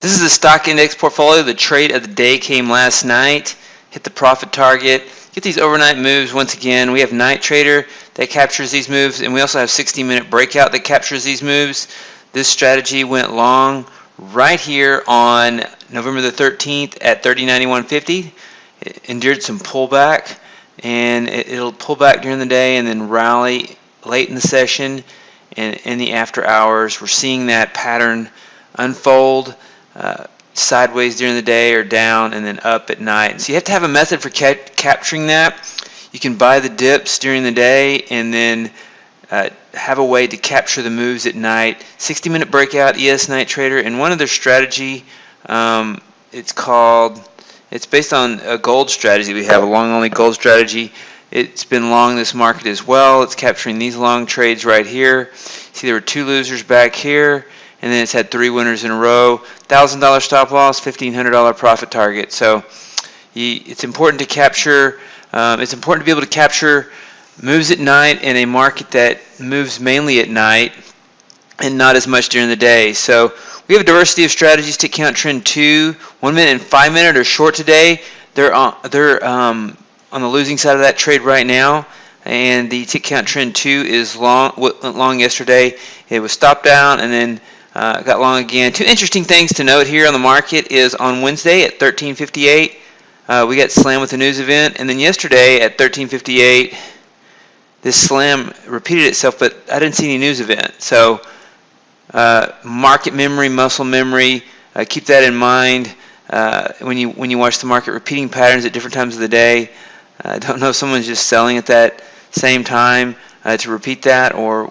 This is the stock index portfolio. The trade of the day came last night. Hit the profit target. Get these overnight moves once again. We have Night Trader that captures these moves, and we also have 60-minute breakout that captures these moves. This strategy went long right here on November the 13th at 30.9150. It endured some pullback, and it'll pull back during the day and then rally late in the session and in the after hours. We're seeing that pattern unfold. Sideways during the day or down and then up at night. And so you have to have a method for capturing that. You can buy the dips during the day and then have a way to capture the moves at night. 60-minute breakout, ES Night Trader, and one other strategy. It's based on a gold strategy. We have a long-only gold strategy. It's been long this market as well. It's capturing these long trades right here. See, there were two losers back here, and then it's had three winners in a row. $1,000 stop loss, $1,500 profit target. So it's important to capture. It's important to be able to capture moves at night in a market that moves mainly at night and not as much during the day. So we have a diversity of strategies. Tick count trend 2, 1 minute and 5 minute are short today. They're on the losing side of that trade right now. And the tick count trend 2 is long yesterday. It was stopped down and then got long again. Two interesting things to note here on the market is on Wednesday at 13:58, we got slammed with a news event, and then yesterday at 13:58, this slam repeated itself, but I didn't see any news event. So market memory, muscle memory, keep that in mind when you watch the market repeating patterns at different times of the day. I don't know if someone's just selling at that same time to repeat that, or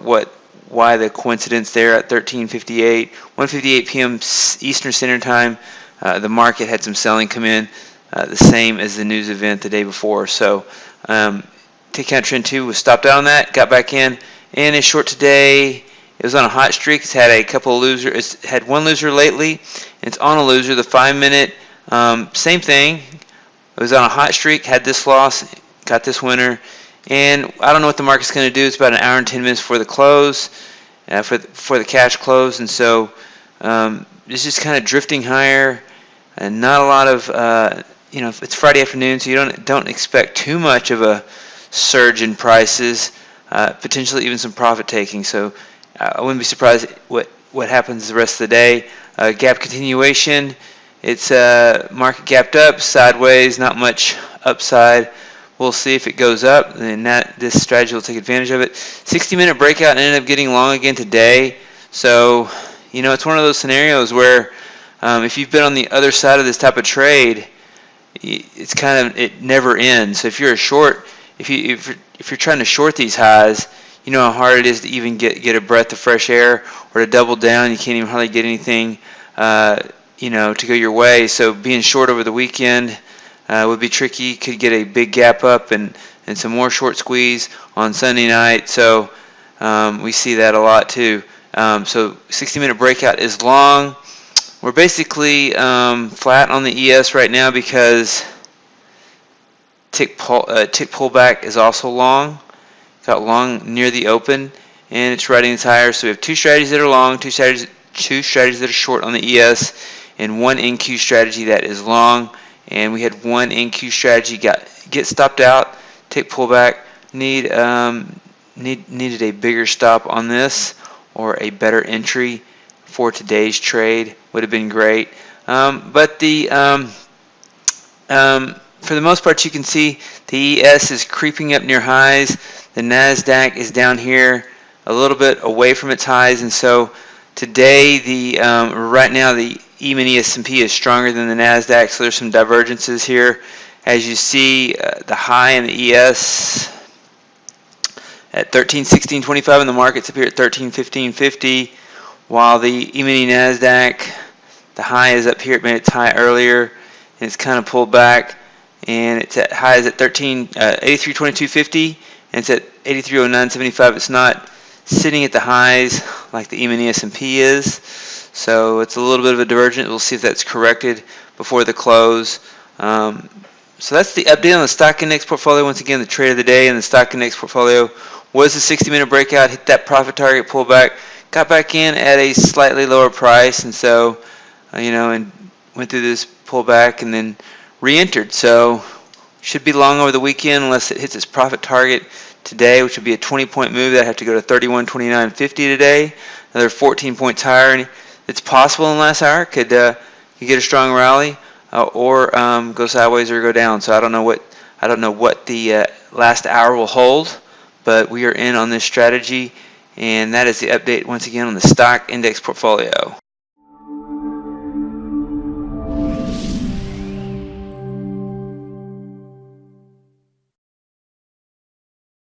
why the coincidence there at 13:58, 1:58 p.m. Eastern Standard Time. The market had some selling come in, the same as the news event the day before. So tick count trend 2 was stopped out on that, got back in, and it's short today. It was on a hot streak. It's had a couple of losers. It's had one loser lately, and it's on a loser. The 5 minute, same thing. It was on a hot streak, had this loss, got this winner. And I don't know what the market's going to do. It's about an hour and 10 minutes before the close, for the cash close, and so it's just kind of drifting higher, and not a lot of it's Friday afternoon, so you don't expect too much of a surge in prices, potentially even some profit taking. So I wouldn't be surprised what happens the rest of the day. Gap continuation. It's market gapped up sideways, not much upside. We'll see if it goes up, and this strategy will take advantage of it. 60-minute breakout and ended up getting long again today. So, it's one of those scenarios where if you've been on the other side of this type of trade, it never ends. So if you're a short, if you're trying to short these highs, you know how hard it is to even get a breath of fresh air, or to double down. You can't even hardly get anything, to go your way. So being short over the weekend would be tricky. Could get a big gap up and some more short squeeze on Sunday night. So we see that a lot too. So 60-minute breakout is long. We're basically flat on the ES right now because tick pullback is also long. Got long near the open, and it's riding its higher. So we have two strategies that are long, two strategies that are short on the ES, and one NQ strategy that is long. And we had one NQ strategy get stopped out, tick pullback. Needed a bigger stop on this, or a better entry for today's trade would have been great. But for the most part, you can see the ES is creeping up near highs. The NASDAQ is down here a little bit away from its highs, and so today right now the E-mini S&P is stronger than the NASDAQ, so there's some divergences here. As you see, the high in the ES at 1316.25, and the market's up here at 1315.50, while the E-mini NASDAQ, the high is up here. It made its high earlier, and it's kind of pulled back, and its high is at 83.22.50, and it's at 83.09.75. It's not sitting at the highs like the E-mini S&P is. So it's a little bit of a divergent. We'll see if that's corrected before the close. So that's the update on the stock index portfolio. Once again, the trade of the day in the stock index portfolio was the 60-minute breakout, hit that profit target, pull back, got back in at a slightly lower price, and so and went through this pullback and then re-entered. So should be long over the weekend unless it hits its profit target today, which would be a 20-point move. That'd have to go to 31.2950 today. Another 14 points higher, and it's possible in the last hour could you get a strong rally or go sideways or go down. So I don't know what the last hour will hold, but we are in on this strategy, and that is the update once again on the stock index portfolio.